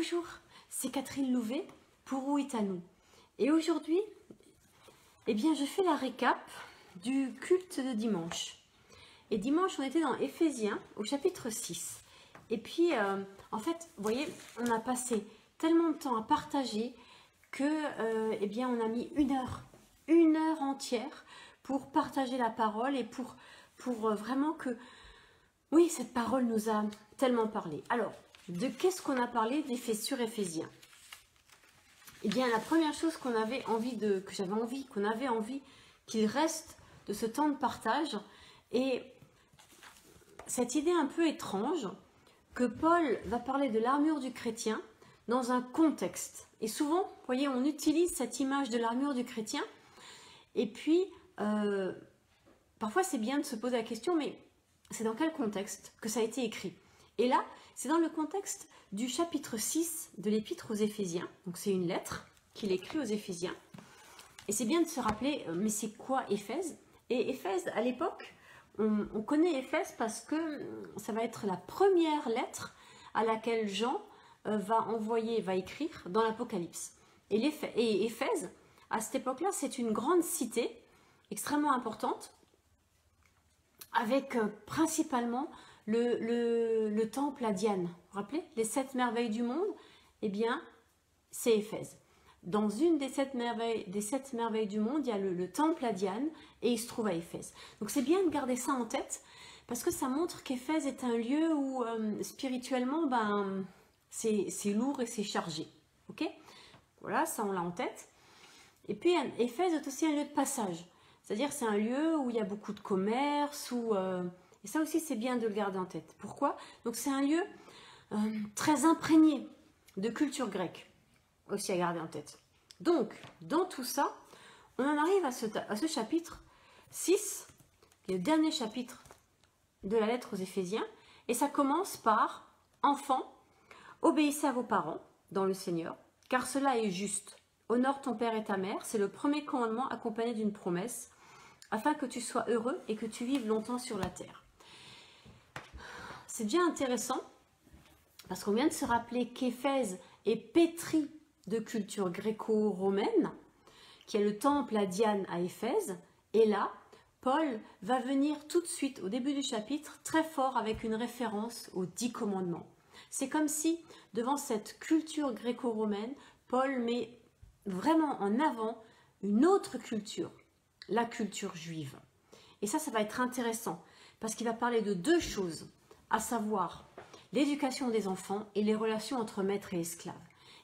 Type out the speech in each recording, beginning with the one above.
Bonjour, c'est Catherine Louvet pour Où est à nous. Et aujourd'hui, je fais la récap du culte de dimanche. Et dimanche, on était dans Éphésiens au chapitre 6. Et puis, en fait, vous voyez, on a passé tellement de temps à partager que, on a mis une heure entière pour partager la parole et pour vraiment que, oui, cette parole nous a tellement parlé. Alors, de qu'est-ce qu'on a parlé sur Éphésiens? Eh bien, la première chose qu'on avait envie qu'il reste de ce temps de partage, et cette idée un peu étrange que Paul va parler de l'armure du chrétien dans un contexte. Et souvent, vous voyez, on utilise cette image de l'armure du chrétien, et puis, parfois c'est bien de se poser la question, mais c'est dans quel contexte que ça a été écrit? Et là, c'est dans le contexte du chapitre 6 de l'épître aux Éphésiens. Donc c'est une lettre qu'il écrit aux Éphésiens. Et c'est bien de se rappeler, mais c'est quoi Éphèse? Et Éphèse, à l'époque, on connaît Éphèse parce que ça va être la première lettre à laquelle Jean va écrire dans l'Apocalypse. Et Éphèse, à cette époque-là, c'est une grande cité extrêmement importante, avec principalement le temple à Diane. Vous vous rappelez? Les 7 merveilles du monde, eh bien, c'est Éphèse. Dans une des 7 merveilles du monde, il y a le temple à Diane et il se trouve à Éphèse. Donc c'est bien de garder ça en tête parce que ça montre qu'Éphèse est un lieu où spirituellement, c'est lourd et c'est chargé. Ok? Voilà, ça on l'a en tête. Et puis Éphèse est aussi un lieu de passage. C'est-à-dire c'est un lieu où il y a beaucoup de commerce, et ça aussi c'est bien de le garder en tête. Pourquoi? Donc c'est un lieu très imprégné de culture grecque, aussi à garder en tête. Donc, dans tout ça, on en arrive à ce chapitre 6, le dernier chapitre de la lettre aux Éphésiens, et ça commence par « Enfants, obéissez à vos parents dans le Seigneur, car cela est juste. Honore ton père et ta mère, c'est le premier commandement accompagné d'une promesse, afin que tu sois heureux et que tu vives longtemps sur la terre. » C'est bien intéressant, parce qu'on vient de se rappeler qu'Éphèse est pétrie de culture gréco-romaine, qui a le temple à Diane à Éphèse, et là, Paul va venir tout de suite, au début du chapitre, très fort avec une référence aux 10 commandements. C'est comme si, devant cette culture gréco-romaine, Paul met vraiment en avant une autre culture, la culture juive. Et ça va être intéressant, parce qu'il va parler de 2 choses, à savoir l'éducation des enfants et les relations entre maîtres et esclaves.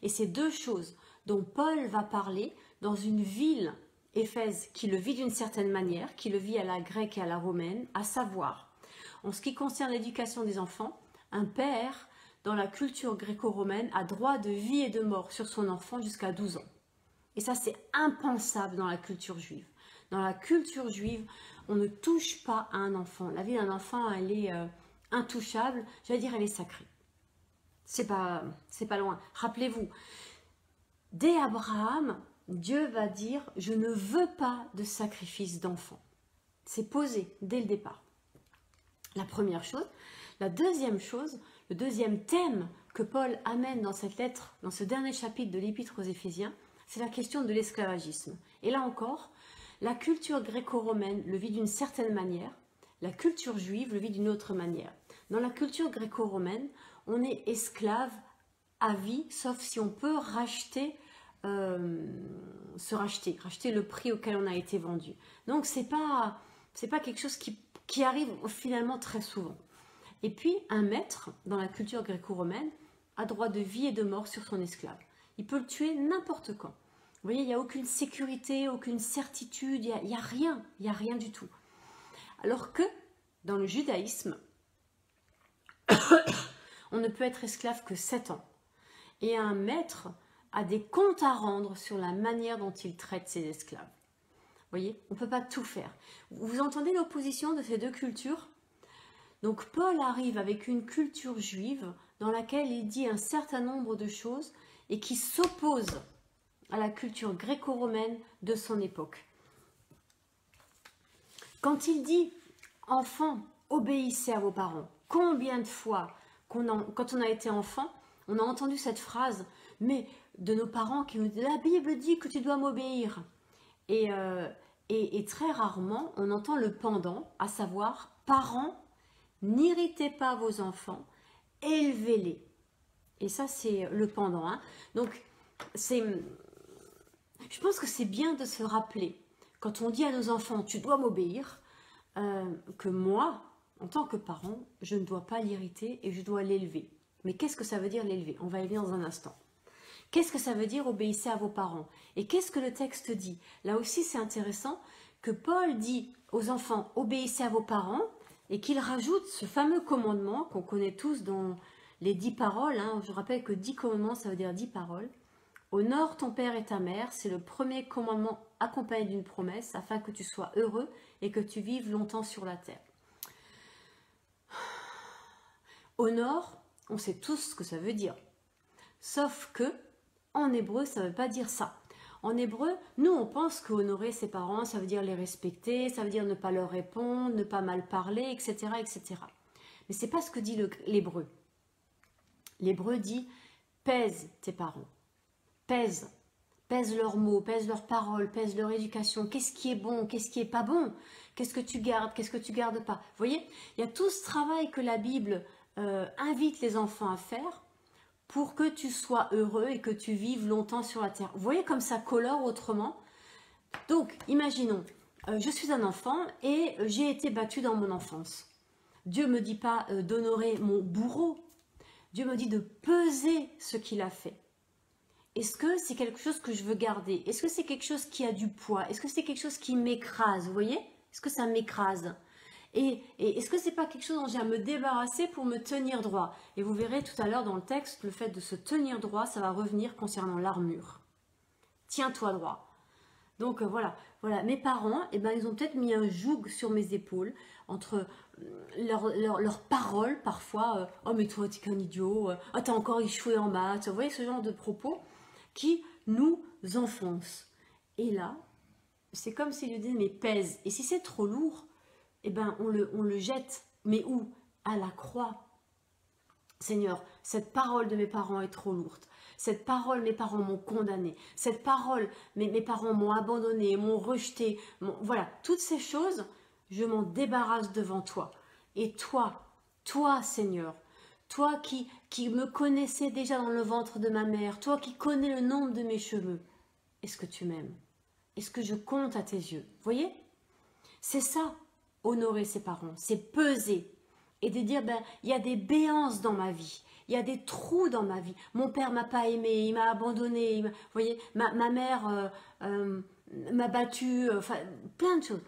Et ces 2 choses dont Paul va parler dans une ville, Éphèse, qui le vit d'une certaine manière, qui le vit à la grecque et à la romaine, à savoir, en ce qui concerne l'éducation des enfants, un père, dans la culture gréco-romaine, a droit de vie et de mort sur son enfant jusqu'à 12 ans. Et ça, c'est impensable dans la culture juive. Dans la culture juive, on ne touche pas à un enfant. La vie d'un enfant, elle est intouchable, j'allais dire, elle est sacrée. C'est pas loin. Rappelez-vous, dès Abraham, Dieu va dire « Je ne veux pas de sacrifice d'enfant ». C'est posé dès le départ. La première chose. La deuxième chose, le deuxième thème que Paul amène dans cette lettre, dans ce dernier chapitre de l'Épître aux Éphésiens, c'est la question de l'esclavagisme. Et là encore, la culture gréco-romaine le vit d'une certaine manière, la culture juive le vit d'une autre manière. Dans la culture gréco-romaine, on est esclave à vie, sauf si on peut racheter le prix auquel on a été vendu. Donc c'est pas quelque chose qui arrive finalement très souvent. Et puis un maître, dans la culture gréco-romaine, a droit de vie et de mort sur son esclave. Il peut le tuer n'importe quand. Vous voyez, il n'y a aucune sécurité, aucune certitude, il n'y a rien du tout. Alors que dans le judaïsme, on ne peut être esclave que 7 ans. Et un maître a des comptes à rendre sur la manière dont il traite ses esclaves. Vous voyez, on ne peut pas tout faire. Vous entendez l'opposition de ces 2 cultures? Donc Paul arrive avec une culture juive dans laquelle il dit un certain nombre de choses et qui s'oppose à la culture gréco-romaine de son époque. Quand il dit « Enfants, obéissez à vos parents », combien de fois, quand on a été enfant, on a entendu cette phrase, mais de nos parents qui nous disent, la Bible dit que tu dois m'obéir. Et très rarement, on entend le pendant, à savoir, parents, n'irritez pas vos enfants, élevez-les. Et ça, c'est le pendant. Hein. Donc, je pense que c'est bien de se rappeler, quand on dit à nos enfants, tu dois m'obéir, que moi, en tant que parent, je ne dois pas l'irriter et je dois l'élever. Mais qu'est-ce que ça veut dire l'élever? On va y venir dans un instant. Qu'est-ce que ça veut dire obéissez à vos parents? Et qu'est-ce que le texte dit? Là aussi, c'est intéressant que Paul dit aux enfants obéissez à vos parents et qu'il rajoute ce fameux commandement qu'on connaît tous dans les 10 paroles. Hein. Je rappelle que 10 commandements, ça veut dire 10 paroles. Honore ton père et ta mère, c'est le premier commandement accompagné d'une promesse afin que tu sois heureux et que tu vives longtemps sur la terre. Honore, on sait tous ce que ça veut dire. Sauf que, en hébreu, ça ne veut pas dire ça. En hébreu, nous, on pense qu'honorer ses parents, ça veut dire les respecter, ça veut dire ne pas leur répondre, ne pas mal parler, etc. etc. Mais ce n'est pas ce que dit l'hébreu. L'hébreu dit pèse tes parents. Pèse leurs mots, pèse leurs paroles, pèse leur éducation. Qu'est-ce qui est bon, qu'est-ce qui est pas bon? Qu'est-ce que tu gardes, qu'est-ce que tu gardes pas? Vous voyez, il y a tout ce travail que la Bible invite les enfants à faire pour que tu sois heureux et que tu vives longtemps sur la terre. Vous voyez comme ça colore autrement? Donc, imaginons, je suis un enfant et j'ai été battu dans mon enfance. Dieu ne me dit pas d'honorer mon bourreau. Dieu me dit de peser ce qu'il a fait. Est-ce que c'est quelque chose que je veux garder? Est-ce que c'est quelque chose qui a du poids? Est-ce que c'est quelque chose qui m'écrase? Vous voyez? Est-ce que ça m'écrase? Et est-ce que c'est pas quelque chose dont j'ai à me débarrasser pour me tenir droit? Et vous verrez tout à l'heure dans le texte, le fait de se tenir droit, ça va revenir concernant l'armure. Tiens-toi droit. Donc voilà, mes parents, eh ben, ils ont peut-être mis un joug sur mes épaules, entre leurs paroles parfois, oh mais toi t'es qu'un idiot, oh t'as encore échoué en maths, vous voyez ce genre de propos qui nous enfoncent. Et là, c'est comme s'ils lui disaient mais pèse, et si c'est trop lourd, eh ben on le jette, mais où? À la croix. Seigneur, cette parole de mes parents est trop lourde. Cette parole, mes parents m'ont condamné. Cette parole, mes parents m'ont abandonné, m'ont rejeté. Voilà, toutes ces choses, je m'en débarrasse devant toi. Et toi, Seigneur, toi qui me connaissais déjà dans le ventre de ma mère, toi qui connais le nombre de mes cheveux, est-ce que tu m'aimes? Est-ce que je compte à tes yeux? Vous voyez? C'est ça, honorer ses parents, c'est peser. Et de dire, ben, il y a des béances dans ma vie, il y a des trous dans ma vie. Mon père m'a pas aimé, il m'a abandonné, vous voyez, ma mère m'a battu, enfin, plein de choses.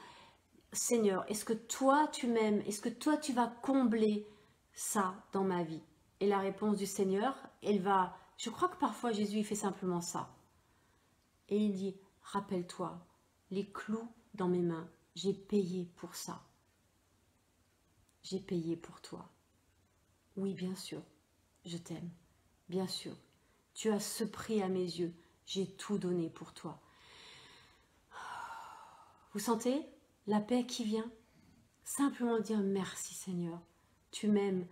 Seigneur, est-ce que toi tu m'aimes? Est-ce que toi tu vas combler ça dans ma vie? Et la réponse du Seigneur, elle va, je crois que parfois Jésus il fait simplement ça. Et il dit, rappelle-toi, les clous dans mes mains, j'ai payé pour ça. J'ai payé pour toi. Oui, bien sûr, je t'aime. Bien sûr, tu as ce prix à mes yeux. J'ai tout donné pour toi. Vous sentez la paix qui vient? Simplement dire merci Seigneur. Tu m'aimes.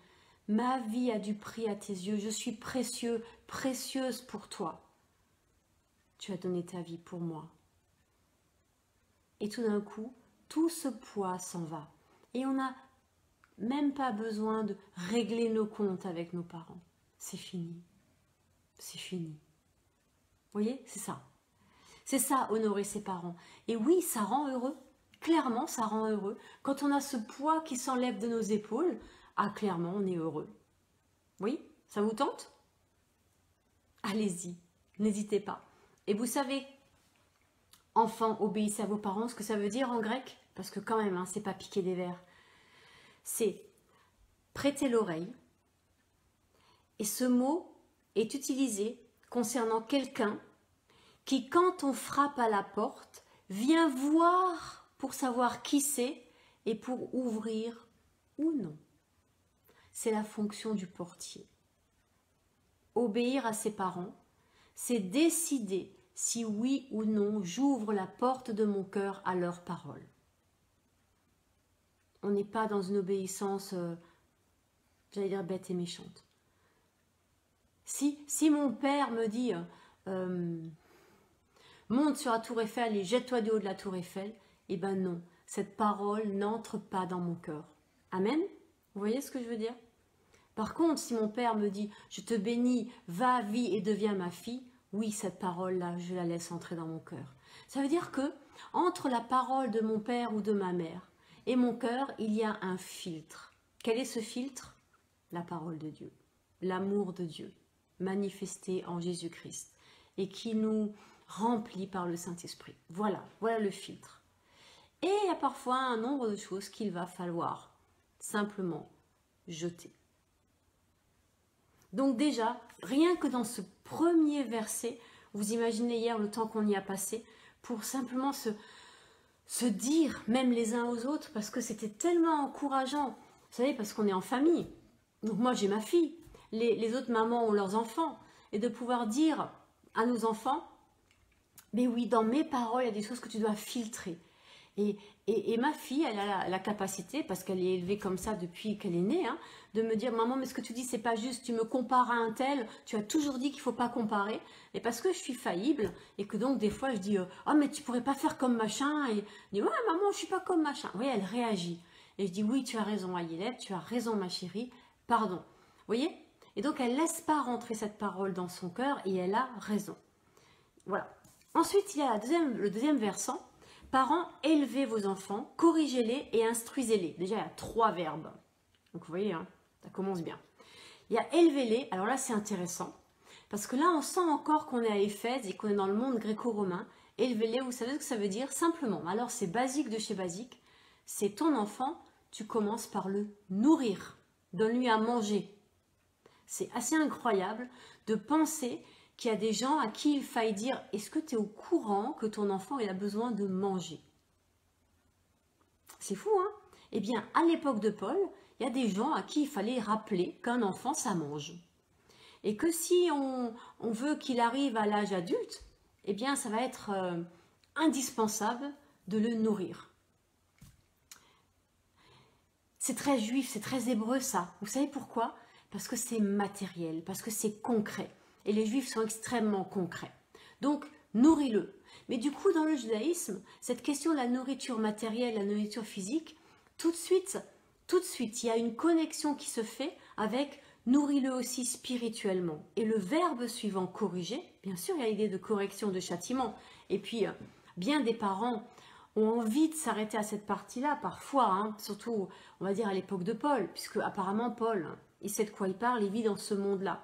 Ma vie a du prix à tes yeux. Je suis précieux, précieuse pour toi. Tu as donné ta vie pour moi. Et tout d'un coup, tout ce poids s'en va. Et on n'a même pas besoin de régler nos comptes avec nos parents. C'est fini. C'est fini. Vous voyez, c'est ça. C'est ça, honorer ses parents. Et oui, ça rend heureux. Clairement, ça rend heureux. Quand on a ce poids qui s'enlève de nos épaules, ah, clairement, on est heureux. Oui, ça vous tente? Allez-y, n'hésitez pas. Et vous savez, enfants, obéissez à vos parents, ce que ça veut dire en grec? Parce que quand même, hein, c'est pas piquer des vers. C'est prêter l'oreille. Et ce mot est utilisé concernant quelqu'un qui, quand on frappe à la porte, vient voir pour savoir qui c'est et pour ouvrir ou non. C'est la fonction du portier. Obéir à ses parents, c'est décider si oui ou non j'ouvre la porte de mon cœur à leurs paroles. On n'est pas dans une obéissance, j'allais dire bête et méchante. Si mon père me dit monte sur la tour Eiffel et jette-toi du haut de la tour Eiffel, eh ben non, cette parole n'entre pas dans mon cœur. Amen? Vous voyez ce que je veux dire? Par contre, si mon père me dit je te bénis, va, vis et deviens ma fille, oui, cette parole-là, je la laisse entrer dans mon cœur. Ça veut dire que entre la parole de mon père ou de ma mère et mon cœur, il y a un filtre. Quel est ce filtre? La parole de Dieu, l'amour de Dieu, manifesté en Jésus-Christ et qui nous remplit par le Saint-Esprit. Voilà le filtre. Et il y a parfois un nombre de choses qu'il va falloir simplement jeter. Donc déjà, rien que dans ce premier verset, vous imaginez hier le temps qu'on y a passé pour simplement se dire, même les uns aux autres, parce que c'était tellement encourageant. Vous savez, parce qu'on est en famille. Donc moi, j'ai ma fille. Les autres mamans ont leurs enfants. Et de pouvoir dire à nos enfants, mais oui, dans mes paroles, il y a des choses que tu dois filtrer. Et ma fille, elle a la capacité, parce qu'elle est élevée comme ça depuis qu'elle est née, hein, de me dire, maman, mais ce que tu dis, c'est pas juste, tu me compares à un tel, tu as toujours dit qu'il ne faut pas comparer. Et parce que je suis faillible, et que donc des fois je dis, oh mais tu pourrais pas faire comme machin, et elle dit, ouais maman, je suis pas comme machin. Oui, elle réagit. Et je dis, oui, tu as raison Aïlette, tu as raison ma chérie, pardon. Vous voyez? Et donc elle laisse pas rentrer cette parole dans son cœur, et elle a raison. Voilà. Ensuite, il y a le deuxième versant. Parents, élevez vos enfants, corrigez-les et instruisez-les. Déjà, il y a 3 verbes. Donc, vous voyez, hein, ça commence bien. Il y a élevez-les. Alors là, c'est intéressant. Parce que là, on sent encore qu'on est à Éphèse et qu'on est dans le monde gréco-romain. Élevez-les, vous savez ce que ça veut dire? Simplement. Alors, c'est basique de chez basique. C'est ton enfant, tu commences par le nourrir. Donne-lui à manger. C'est assez incroyable de penser qu'il y a des gens à qui il faille dire « Est-ce que tu es au courant que ton enfant il a besoin de manger ?» C'est fou, hein? Eh bien, à l'époque de Paul, il y a des gens à qui il fallait rappeler qu'un enfant, ça mange. Et que si on veut qu'il arrive à l'âge adulte, eh bien, ça va être indispensable de le nourrir. C'est très juif, c'est très hébreu ça. Vous savez pourquoi? Parce que c'est matériel, parce que c'est concret. Et les juifs sont extrêmement concrets. Donc, nourris-le. Mais du coup, dans le judaïsme, cette question de la nourriture matérielle, la nourriture physique, tout de suite, il y a une connexion qui se fait avec nourris-le aussi spirituellement. Et le verbe suivant, corriger, bien sûr, il y a l'idée de correction, de châtiment. Et puis, bien des parents ont envie de s'arrêter à cette partie-là, parfois, hein, surtout, on va dire, à l'époque de Paul, puisque apparemment, Paul, il sait de quoi il parle, il vit dans ce monde-là.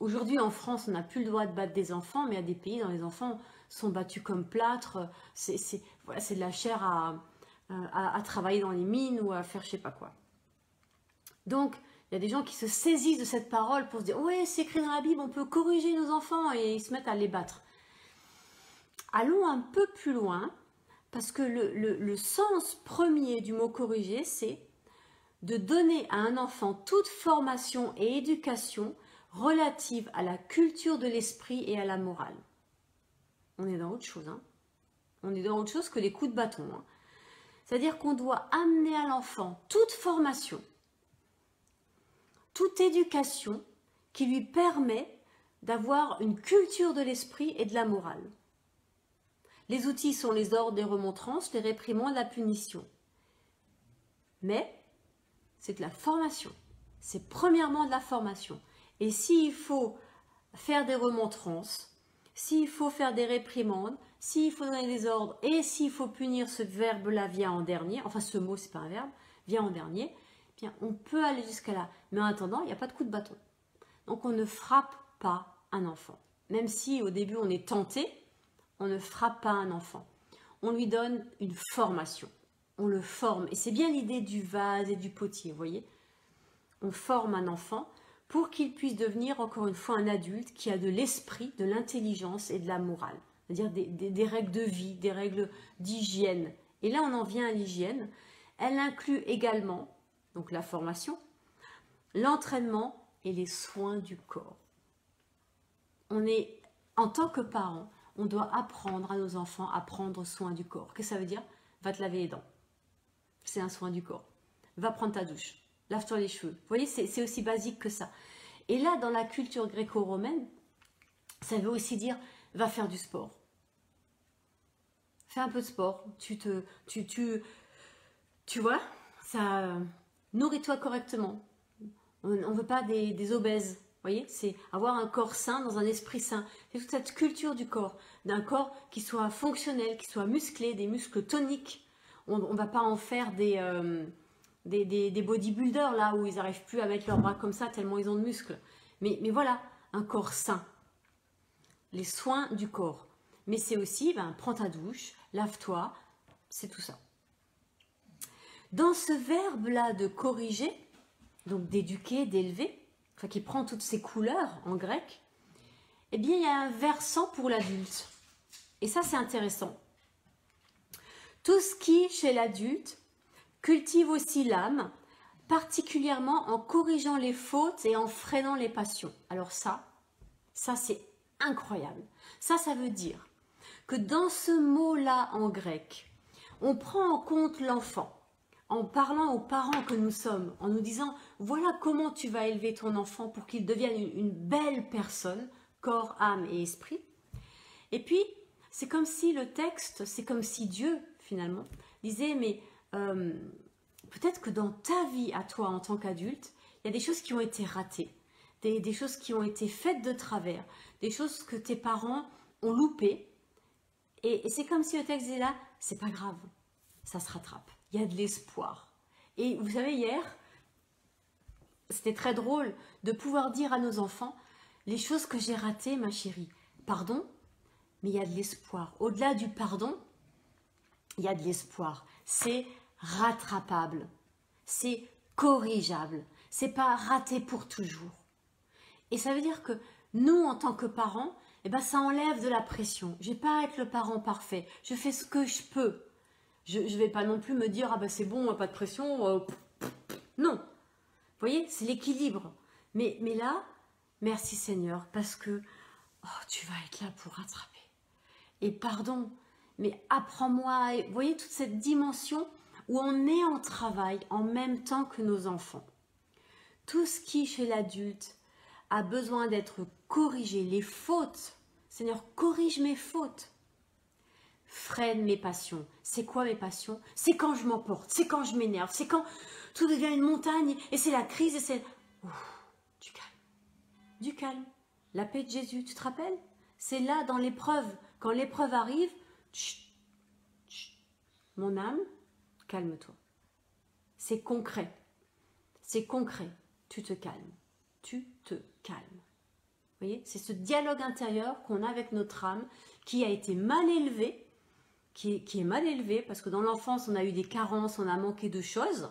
Aujourd'hui, en France, on n'a plus le droit de battre des enfants, mais il y a des pays dont les enfants sont battus comme plâtre. C'est de la chair à travailler dans les mines ou à faire je sais pas quoi. Donc, il y a des gens qui se saisissent de cette parole pour se dire « Ouais, c'est écrit dans la Bible, on peut corriger nos enfants » et ils se mettent à les battre. Allons un peu plus loin, parce que le sens premier du mot « corriger », c'est de donner à un enfant toute formation et éducation relative à la culture de l'esprit et à la morale. On est dans autre chose, hein. On est dans autre chose que les coups de bâton, hein. C'est-à-dire qu'on doit amener à l'enfant toute formation, toute éducation qui lui permet d'avoir une culture de l'esprit et de la morale. Les outils sont les ordres, les remontrances, les réprimandes, la punition. Mais c'est de la formation. C'est premièrement de la formation. Et s'il faut faire des remontrances, s'il faut faire des réprimandes, s'il faut donner des ordres et s'il faut punir, ce verbe-là vient en dernier, enfin ce mot c'est pas un verbe, vient en dernier, eh bien on peut aller jusqu'à là. Mais en attendant, il n'y a pas de coup de bâton. Donc on ne frappe pas un enfant. Même si au début on est tenté, on ne frappe pas un enfant. On lui donne une formation. On le forme. Et c'est bien l'idée du vase et du potier, vous voyez. On forme un enfant pour qu'il puisse devenir encore une fois un adulte qui a de l'esprit, de l'intelligence et de la morale. C'est-à-dire des règles de vie, des règles d'hygiène. Et là, on en vient à l'hygiène. Elle inclut également donc la formation, l'entraînement et les soins du corps. En tant que parents, on doit apprendre à nos enfants à prendre soin du corps. Qu'est-ce que ça veut dire? Va te laver les dents. C'est un soin du corps. Va prendre ta douche. Lave-toi les cheveux. Vous voyez, c'est aussi basique que ça. Et là, dans la culture gréco-romaine, ça veut aussi dire, va faire du sport. Fais un peu de sport. Tu vois, ça nourris-toi correctement. On ne veut pas des obèses. Vous voyez, c'est avoir un corps sain dans un esprit sain. C'est toute cette culture du corps, d'un corps qui soit fonctionnel, qui soit musclé, des muscles toniques. On ne va pas en faire des bodybuilders là où ils n'arrivent plus à mettre leurs bras comme ça tellement ils ont de muscles. Mais voilà, un corps sain. Les soins du corps. Mais c'est aussi, prends ta douche, lave-toi, c'est tout ça. Dans ce verbe-là de corriger, donc d'éduquer, d'élever, enfin qui prend toutes ces couleurs en grec, eh bien il y a un versant pour l'adulte. Et ça c'est intéressant. Tout ce qui, chez l'adulte, cultive aussi l'âme, particulièrement en corrigeant les fautes et en freinant les passions. Alors ça c'est incroyable. Ça veut dire que dans ce mot-là en grec, on prend en compte l'enfant, en parlant aux parents que nous sommes, en nous disant, voilà comment tu vas élever ton enfant pour qu'il devienne une belle personne, corps, âme et esprit. Et puis, c'est comme si le texte, c'est comme si Dieu, finalement, disait, mais peut-être que dans ta vie à toi en tant qu'adulte, il y a des choses qui ont été ratées, des choses qui ont été faites de travers, des choses que tes parents ont loupées. Et c'est comme si le texte disait là, c'est pas grave, ça se rattrape. Il y a de l'espoir. Et vous savez, hier, c'était très drôle de pouvoir dire à nos enfants, les choses que j'ai ratées, ma chérie, pardon, mais il y a de l'espoir. Au-delà du pardon, il y a de l'espoir. C'est rattrapable, c'est corrigeable, c'est pas raté pour toujours. Et ça veut dire que nous, en tant que parents, eh ben, ça enlève de la pression. Je n'ai pas à être le parent parfait. Je fais ce que je peux. Je ne vais pas non plus me dire, ah ben c'est bon, pas de pression. Non. Vous voyez, c'est l'équilibre. Mais là, merci Seigneur, parce que tu vas être là pour rattraper. Et pardon, mais apprends-moi. Vous voyez, toute cette dimension où on est en travail en même temps que nos enfants. Tout ce qui, chez l'adulte, a besoin d'être corrigé, les fautes. Seigneur, corrige mes fautes. Freine mes passions. C'est quoi mes passions? C'est quand je m'emporte, c'est quand je m'énerve, c'est quand tout devient une montagne et c'est la crise et c'est... Du calme. Du calme. La paix de Jésus, tu te rappelles? C'est là dans l'épreuve. Quand l'épreuve arrive, chut, chut, mon âme, calme-toi. C'est concret. C'est concret. Tu te calmes. Tu te calmes. Vous voyez, c'est ce dialogue intérieur qu'on a avec notre âme qui a été mal élevé, qui est mal élevé parce que dans l'enfance, on a eu des carences, on a manqué de choses,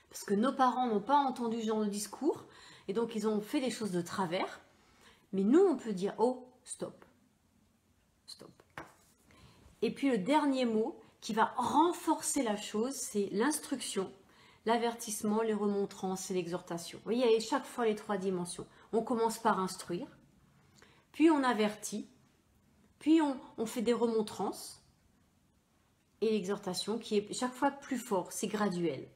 parce que nos parents n'ont pas entendu ce genre de discours, et donc ils ont fait des choses de travers. Mais nous, on peut dire, oh, stop. Stop. Et puis le dernier mot qui va renforcer la chose, c'est l'instruction, l'avertissement, les remontrances et l'exhortation. Vous voyez, il y a chaque fois les trois dimensions. On commence par instruire, puis on avertit, puis on fait des remontrances et l'exhortation qui est chaque fois plus fort, c'est graduel.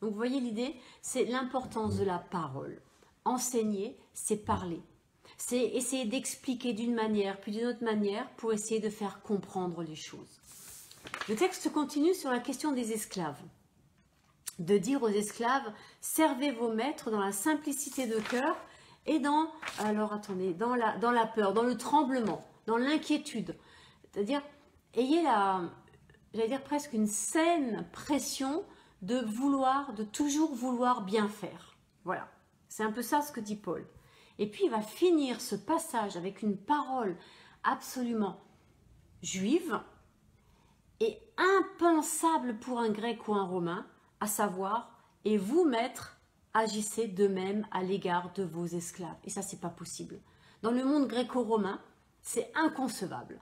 Donc vous voyez l'idée, c'est l'importance de la parole. Enseigner, c'est parler. C'est essayer d'expliquer d'une manière, puis d'une autre manière, pour essayer de faire comprendre les choses. Le texte continue sur la question des esclaves. De dire aux esclaves, servez vos maîtres dans la simplicité de cœur et dans la peur, dans le tremblement, dans l'inquiétude. C'est-à-dire, ayez j'allais dire presque une saine pression de toujours vouloir bien faire. Voilà, c'est un peu ça ce que dit Paul. Et puis il va finir ce passage avec une parole absolument juive et impensable pour un grec ou un romain, à savoir, et vous maîtres, agissez de même à l'égard de vos esclaves. Et ça, c'est pas possible. Dans le monde gréco-romain, c'est inconcevable.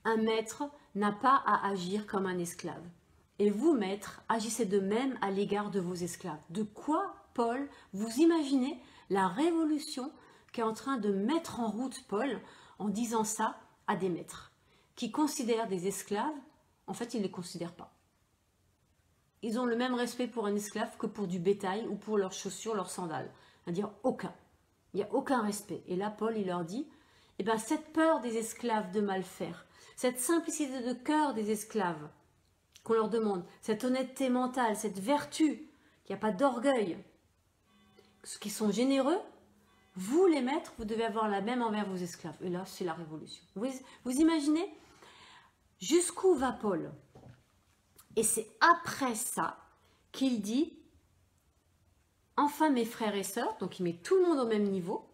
Un maître n'a pas à agir comme un esclave. Et vous, maîtres, agissez de même à l'égard de vos esclaves. De quoi, Paul, vous imaginez la révolution qu'est en train de mettre en route Paul en disant ça à des maîtres qui considèrent des esclaves, en fait, ils ne les considèrent pas. Ils ont le même respect pour un esclave que pour du bétail ou pour leurs chaussures, leurs sandales. C'est-à-dire aucun. Il n'y a aucun respect. Et là, Paul, il leur dit, eh bien, cette peur des esclaves de mal faire, cette simplicité de cœur des esclaves qu'on leur demande, cette honnêteté mentale, cette vertu, qu'il n'y a pas d'orgueil, ceux qui sont généreux, vous les maîtres, vous devez avoir la même envers vos esclaves. Et là, c'est la révolution. Vous imaginez jusqu'où va Paul? Et c'est après ça qu'il dit, enfin mes frères et sœurs, donc il met tout le monde au même niveau.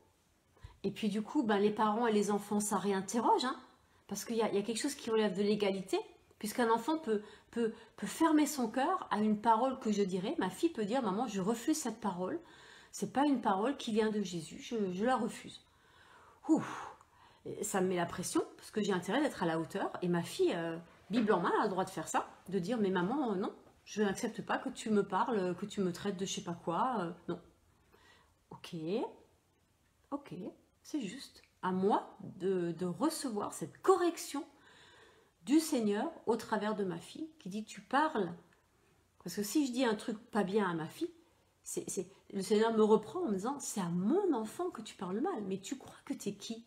Et puis du coup, ben, les parents et les enfants, ça réinterroge, hein, parce qu'il y a quelque chose qui relève de l'égalité, puisqu'un enfant peut fermer son cœur à une parole que je dirais. Ma fille peut dire, maman, je refuse cette parole. C'est pas une parole qui vient de Jésus, je la refuse. Ouf, ça me met la pression, parce que j'ai intérêt d'être à la hauteur. Et ma fille, Bible en main, a le droit de faire ça, de dire, mais maman, non, je n'accepte pas que tu me parles, que tu me traites de je sais pas quoi, non. Ok, c'est juste à moi de recevoir cette correction du Seigneur au travers de ma fille, qui dit, tu parles. Parce que si je dis un truc pas bien à ma fille, le Seigneur me reprend en me disant, c'est à mon enfant que tu parles mal, mais tu crois que tu es qui?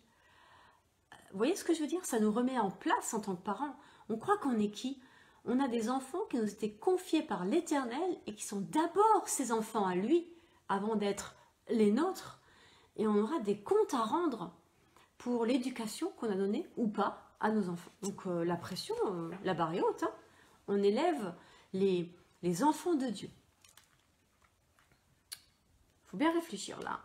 Vous voyez ce que je veux dire? Ça nous remet en place en tant que parents. On croit qu'on est qui? On a des enfants qui nous étaient confiés par l'Éternel et qui sont d'abord ses enfants à lui, avant d'être les nôtres. Et on aura des comptes à rendre pour l'éducation qu'on a donnée ou pas à nos enfants. Donc la pression, la barre est haute, hein. On élève les enfants de Dieu. Il faut bien réfléchir là.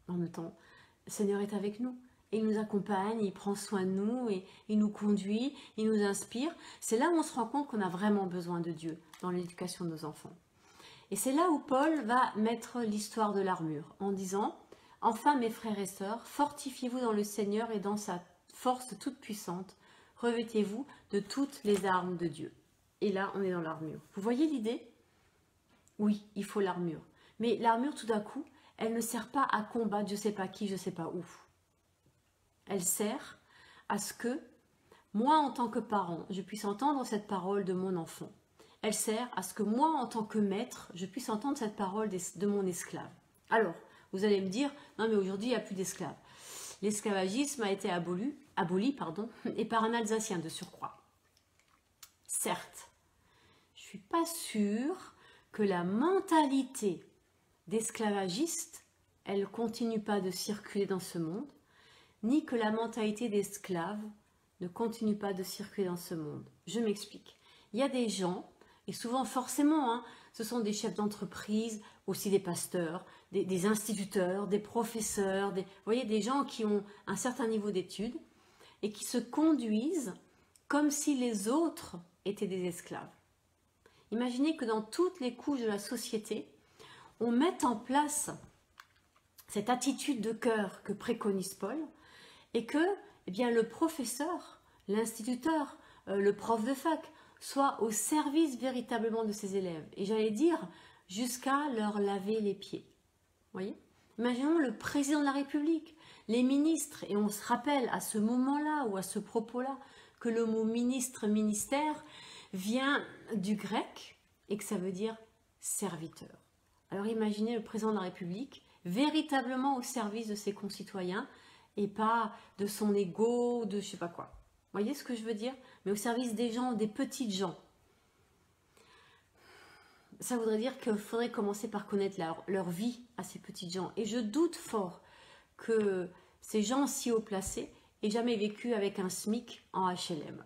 En même temps, le Seigneur est avec nous. Il nous accompagne, il prend soin de nous, et il nous conduit, il nous inspire. C'est là où on se rend compte qu'on a vraiment besoin de Dieu dans l'éducation de nos enfants. Et c'est là où Paul va mettre l'histoire de l'armure en disant, « Enfin mes frères et sœurs, fortifiez-vous dans le Seigneur et dans sa force toute puissante. Revêtez-vous de toutes les armes de Dieu. » Et là, on est dans l'armure. Vous voyez l'idée? Oui, il faut l'armure. Mais l'armure, tout d'un coup, elle ne sert pas à combattre je ne sais pas qui, je ne sais pas où. Elle sert à ce que, moi en tant que parent, je puisse entendre cette parole de mon enfant. Elle sert à ce que moi en tant que maître, je puisse entendre cette parole de mon esclave. Alors, vous allez me dire, non mais aujourd'hui il n'y a plus d'esclaves. L'esclavagisme a été aboli, et par un Alsacien de surcroît. Certes, je ne suis pas sûre que la mentalité d'esclavagiste, elle ne continue pas de circuler dans ce monde, ni que la mentalité d'esclave ne continue pas de circuler dans ce monde. Je m'explique. Il y a des gens, et souvent forcément, hein, ce sont des chefs d'entreprise, aussi des pasteurs, des instituteurs, des professeurs, vous voyez, des gens qui ont un certain niveau d'études et qui se conduisent comme si les autres étaient des esclaves. Imaginez que dans toutes les couches de la société, on mette en place cette attitude de cœur que préconise Paul et que eh bien, le professeur, l'instituteur, le prof de fac soit au service véritablement de ses élèves. Et j'allais dire jusqu'à leur laver les pieds. Vous voyez? Imaginons le président de la République, les ministres, et on se rappelle à ce moment-là ou à ce propos-là que le mot ministre, ministère vient du grec et que ça veut dire serviteur. Alors imaginez le président de la République véritablement au service de ses concitoyens et pas de son ego, de je sais pas quoi. Vous voyez ce que je veux dire? Mais au service des gens, des petites gens. Ça voudrait dire qu'il faudrait commencer par connaître leur vie à ces petites gens. Et je doute fort que ces gens si haut placés aient jamais vécu avec un SMIC en HLM.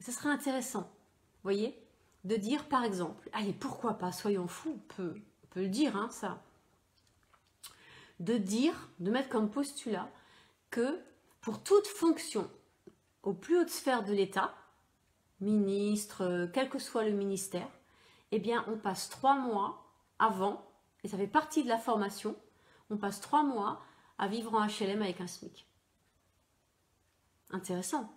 Ce serait intéressant, vous voyez, de dire par exemple, allez, pourquoi pas, soyons fous, on peut le dire, hein, ça. De dire, de mettre comme postulat que pour toute fonction aux plus hautes sphères de l'État, ministre, quel que soit le ministère, eh bien, on passe 3 mois avant, et ça fait partie de la formation, on passe 3 mois à vivre en HLM avec un SMIC. Intéressant.